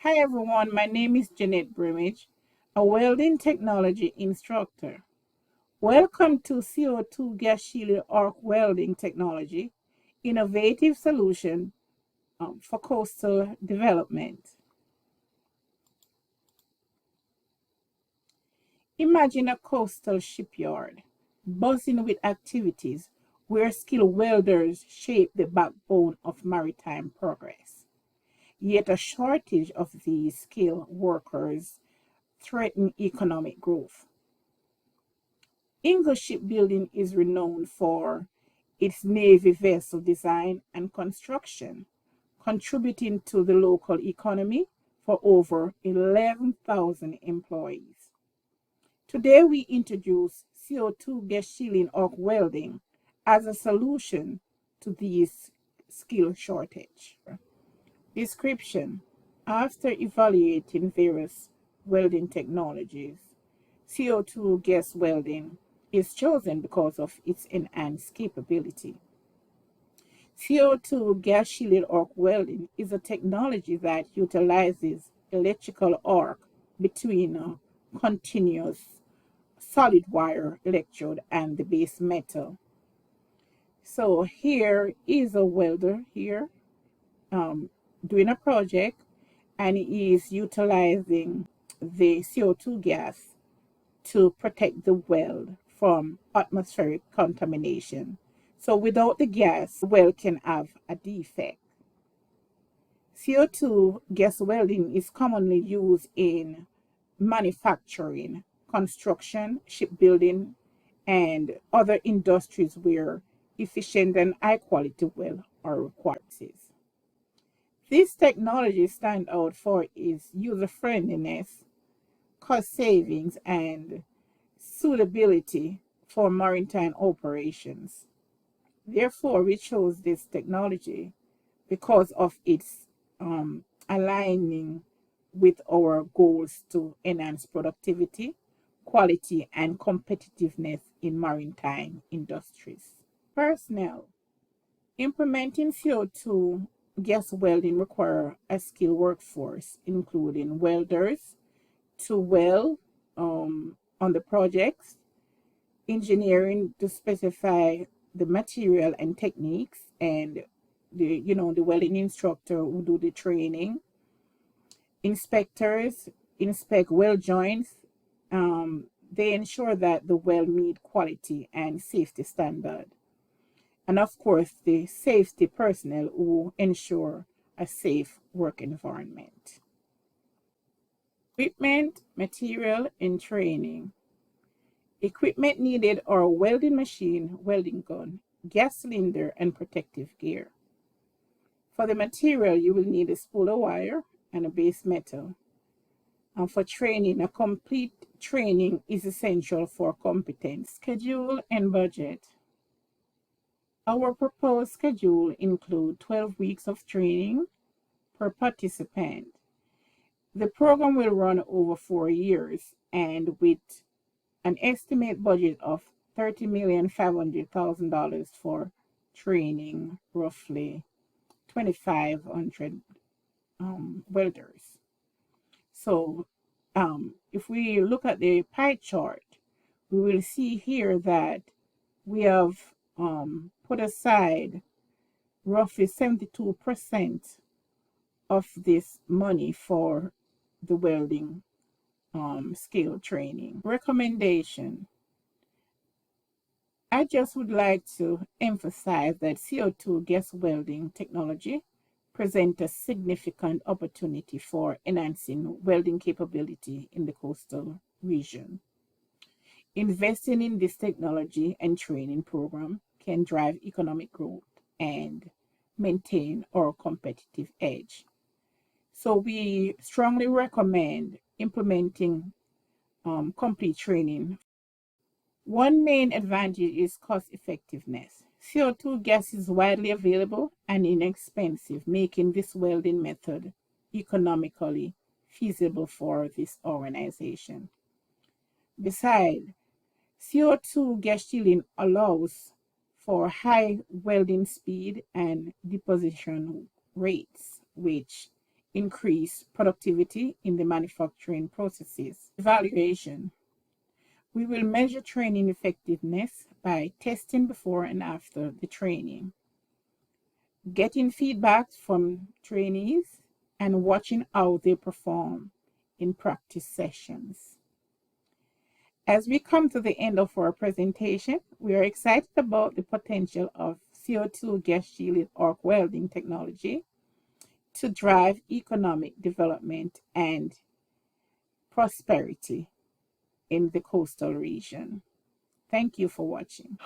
Hi everyone, my name is Jeanette Brimage, a welding technology instructor. Welcome to CO2 Gas Shielded Arc Welding Technology, innovative solution for coastal development. Imagine a coastal shipyard buzzing with activities where skilled welders shape the backbone of maritime progress. Yet a shortage of these skilled workers threaten economic growth. English shipbuilding is renowned for its Navy vessel design and construction, contributing to the local economy for over 11,000 employees. Today, we introduce CO2 gas shielding arc welding as a solution to this skill shortage. Description: after evaluating various welding technologies, CO2 gas welding is chosen because of its enhanced capability. CO2 gas shielded arc welding is a technology that utilizes electrical arc between a continuous solid wire electrode and the base metal. So here is a welder here doing a project, and he is utilizing the CO2 gas to protect the weld from atmospheric contamination. So without the gas, the weld can have a defect. CO2 gas welding is commonly used in manufacturing, construction, shipbuilding, and other industries where efficient and high quality weld are required. This technology stands out for its user friendliness, cost savings, and suitability for maritime operations. Therefore, we chose this technology because of its aligning with our goals to enhance productivity, quality, and competitiveness in maritime industries. Personnel. Implementing CO2 gas welding requires a skilled workforce, including welders to weld on the projects, engineering to specify the material and techniques, and the welding instructor who do the training. Inspectors inspect weld joints. They ensure that the weld meet quality and safety standard. And of course, the safety personnel who ensure a safe work environment. Equipment, material, and training. Equipment needed are welding machine, welding gun, gas cylinder, and protective gear. For the material, you will need a spool of wire and a base metal. And for training, a complete training is essential for competence. Schedule and budget. Our proposed schedule includes 12 weeks of training per participant. The program will run over 4 years, and with an estimate budget of $30,500,000 for training roughly 2,500 welders. So if we look at the pie chart, we will see here that we have put aside roughly 72% of this money for the welding skill training. Recommendation. I just would like to emphasize that CO2 gas welding technology presents a significant opportunity for enhancing welding capability in the coastal region. Investing in this technology and training program can drive economic growth and maintain our competitive edge. So we strongly recommend implementing complete training. One main advantage is cost effectiveness. CO2 gas is widely available and inexpensive, making this welding method economically feasible for this organization. Besides, CO2 gas shielding allows for high welding speed and deposition rates, which increase productivity in the manufacturing processes. Evaluation. We will measure training effectiveness by testing before and after the training, getting feedback from trainees, and watching how they perform in practice sessions. As we come to the end of our presentation, we are excited about the potential of CO2 gas shielded arc welding technology to drive economic development and prosperity in the coastal region. Thank you for watching.